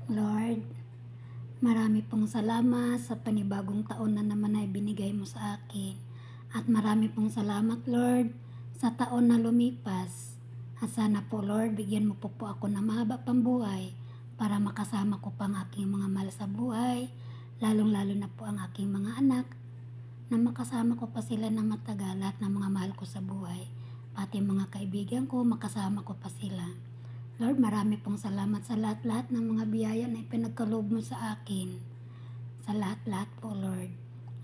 Lord, marami pong salamat sa panibagong taon na naman na ibinigay mo sa akin. At marami pong salamat, Lord, sa taon na lumipas. At sana po, Lord, bigyan mo po ako ng mahaba pang buhay para makasama ko pang aking mga mahal sa buhay, lalong-lalo na po ang aking mga anak, na makasama ko pa sila ng matagal at ng mga mahal ko sa buhay. Pati mga kaibigan ko, makasama ko pa sila. Lord, marami pong salamat sa lahat-lahat ng mga biyaya na ipinagkaloob mo sa akin. Sa lahat-lahat po, Lord.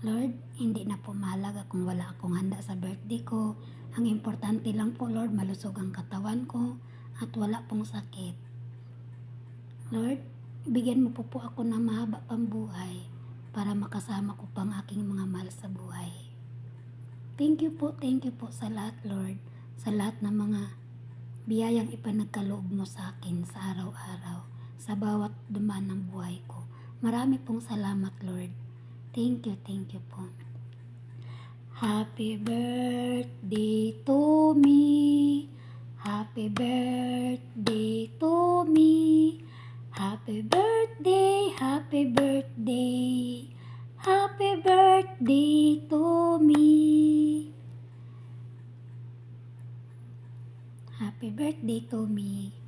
Lord, hindi na po mahalaga kung wala akong handa sa birthday ko. Ang importante lang po, Lord, malusog ang katawan ko at wala pong sakit. Lord, bigyan mo po ako ng mahaba pang buhay para makasama ko pang aking mga mahal sa buhay. Thank you po sa lahat, Lord. Sa lahat ng mga biyayang ipanagkaloob mo sa akin sa araw-araw, sa bawat dumaan ng buhay ko. Marami pong salamat, Lord. Thank you po. Happy birthday to me. Happy birthday to me. Happy birthday, happy birthday. Happy birthday to me. Happy birthday to me.